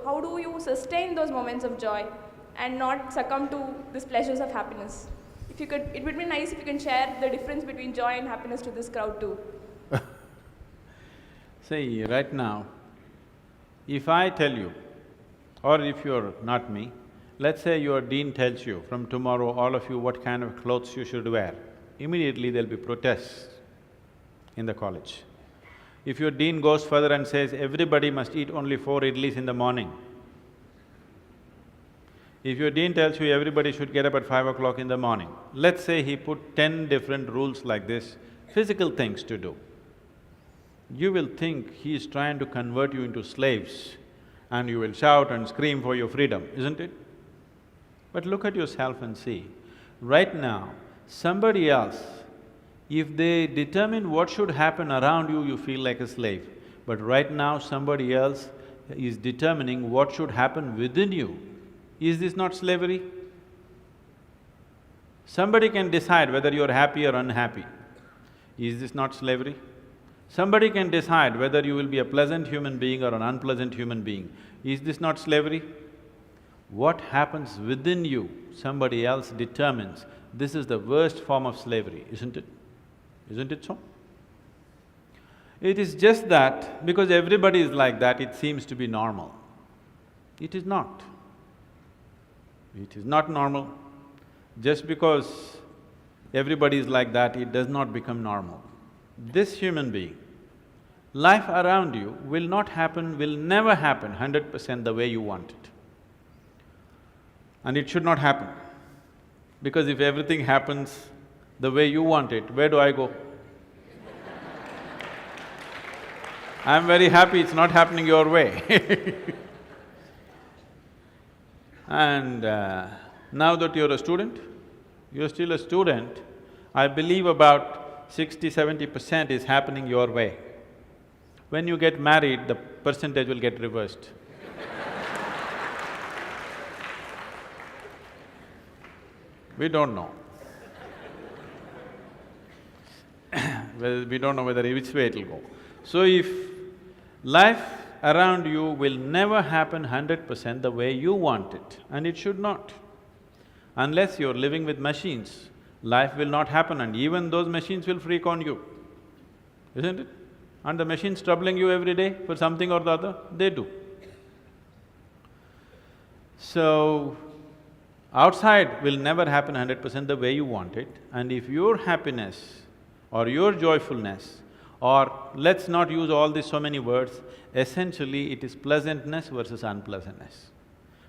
How do you sustain those moments of joy and not succumb to these pleasures of happiness? If you could, it would be nice if you can share the difference between joy and happiness to this crowd too. See, right now, if I tell you, or if you're not me, let's say your dean tells you, from tomorrow all of you what kind of clothes you should wear, immediately there'll be protests in the college. If your dean goes further and says, everybody must eat only 4 idlis in the morning, if your dean tells you everybody should get up at 5 o'clock in the morning, let's say he put 10 different rules like this, physical things to do, you will think he is trying to convert you into slaves and you will shout and scream for your freedom, isn't it? But look at yourself and see, right now, somebody else, if they determine what should happen around you, you feel like a slave. But right now, somebody else is determining what should happen within you. Is this not slavery? Somebody can decide whether you're happy or unhappy. Is this not slavery? Somebody can decide whether you will be a pleasant human being or an unpleasant human being. Is this not slavery? What happens within you, somebody else determines. This is the worst form of slavery, isn't it? Isn't it so? It is just that because everybody is like that, it seems to be normal. It is not. It is not normal. Just because everybody is like that, it does not become normal. This human being, life around you will not happen, will never happen 100% the way you want it. And it should not happen. Because if everything happens the way you want it, where do I go? I'm very happy it's not happening your way. And now that you're a student, you're still a student, I believe about 60–70% is happening your way. When you get married, the percentage will get reversed. We don't know. Well, we don't know whether which way it'll go. So if life around you will never happen 100% the way you want it, and it should not. Unless you're living with machines, life will not happen and even those machines will freak on you, isn't it? And the machines troubling you every day for something or the other, they do. So, outside will never happen 100% the way you want it, and if your happiness or your joyfulness, or let's not use all these so many words, essentially it is pleasantness versus unpleasantness.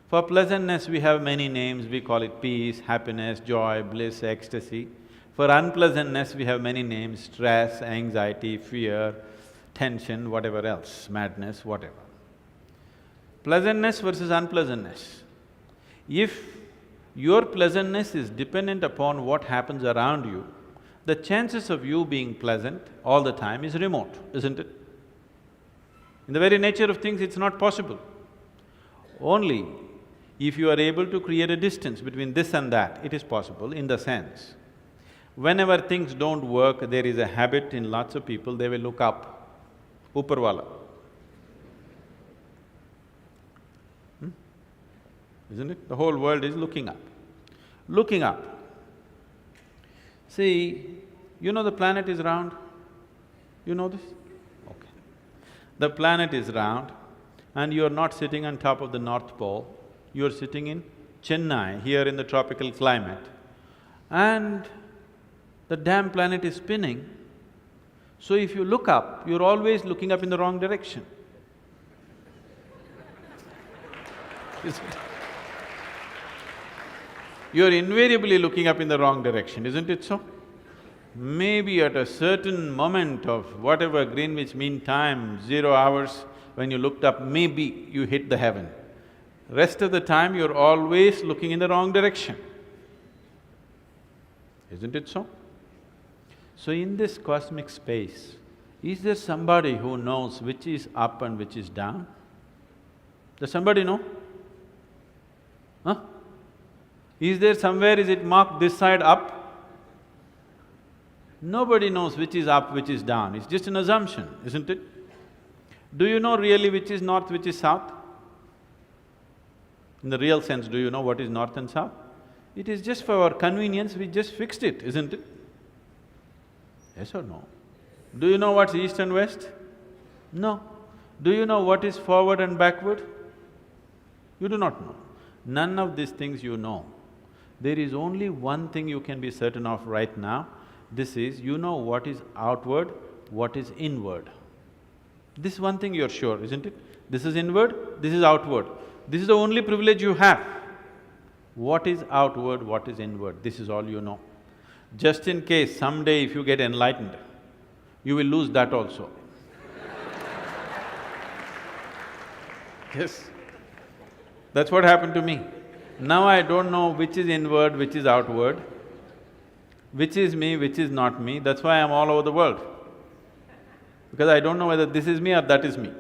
For pleasantness we have many names, we call it peace, happiness, joy, bliss, ecstasy. For unpleasantness we have many names, stress, anxiety, fear, tension, whatever else, madness, whatever. Pleasantness versus unpleasantness. If your pleasantness is dependent upon what happens around you, the chances of you being pleasant all the time is remote, isn't it? In the very nature of things, it's not possible. Only if you are able to create a distance between this and that, it is possible in the sense, whenever things don't work, there is a habit in lots of people, they will look up, upar wala. Isn't it? The whole world is looking up. Looking up. See, you know the planet is round? You know this? Okay. The planet is round and you're not sitting on top of the North Pole, you're sitting in Chennai, here in the tropical climate, and the damn planet is spinning. So if you look up, you're always looking up in the wrong direction. Isn't it? You're invariably looking up in the wrong direction, isn't it so? Maybe at a certain moment of whatever Greenwich Mean Time, 0 hours, when you looked up, maybe you hit the heaven. Rest of the time, you're always looking in the wrong direction. Isn't it so? So in this cosmic space, is there somebody who knows which is up and which is down? Does somebody know? Huh? Is there somewhere, is it marked this side up? Nobody knows which is up, which is down, it's just an assumption, isn't it? Do you know really which is north, which is south? In the real sense, do you know what is north and south? It is just for our convenience, we just fixed it, isn't it? Yes or no? Do you know what's east and west? No. Do you know what is forward and backward? You do not know. None of these things you know. There is only one thing you can be certain of right now. This is, you know what is outward, what is inward. This one thing you're sure, isn't it? This is inward, this is outward. This is the only privilege you have. What is outward, what is inward, this is all you know. Just in case someday if you get enlightened, you will lose that also. Yes. That's what happened to me. Now I don't know which is inward, which is outward, which is me, which is not me, that's why I'm all over the world. Because I don't know whether this is me or that is me.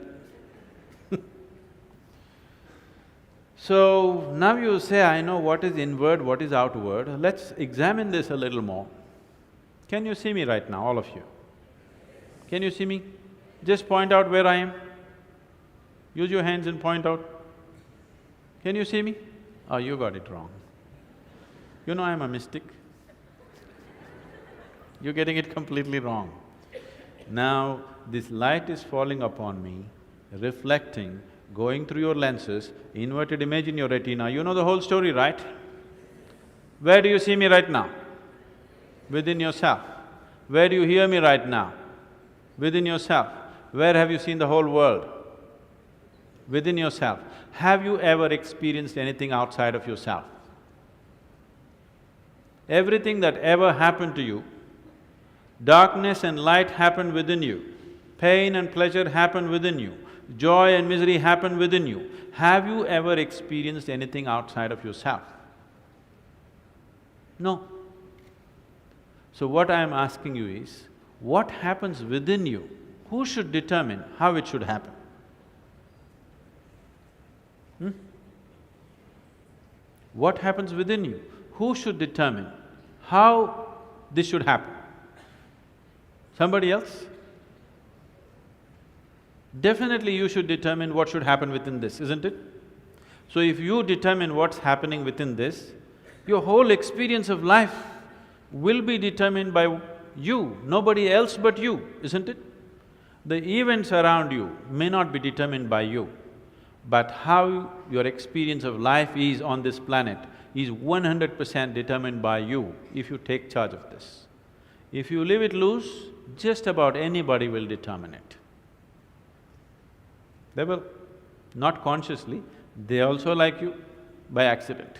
So, now you say, I know what is inward, what is outward, let's examine this a little more. Can you see me right now, all of you? Can you see me? Just point out where I am. Use your hands and point out. Can you see me? Oh, you got it wrong. You know I'm a mystic. You're getting it completely wrong. Now, this light is falling upon me, reflecting, going through your lenses, inverted image in your retina, you know the whole story, right? Where do you see me right now? Within yourself. Where do you hear me right now? Within yourself. Where have you seen the whole world? Within yourself. Have you ever experienced anything outside of yourself? Everything that ever happened to you, darkness and light happened within you, pain and pleasure happened within you, joy and misery happen within you. Have you ever experienced anything outside of yourself? No. So what I am asking you is, what happens within you? Who should determine how it should happen? What happens within you? Who should determine how this should happen? Somebody else? Definitely you should determine what should happen within this, isn't it? So if you determine what's happening within this, your whole experience of life will be determined by you, nobody else but you, isn't it? The events around you may not be determined by you, but how your experience of life is on this planet is 100% determined by you if you take charge of this. If you leave it loose, just about anybody will determine it. They will, not consciously, they also like you by accident.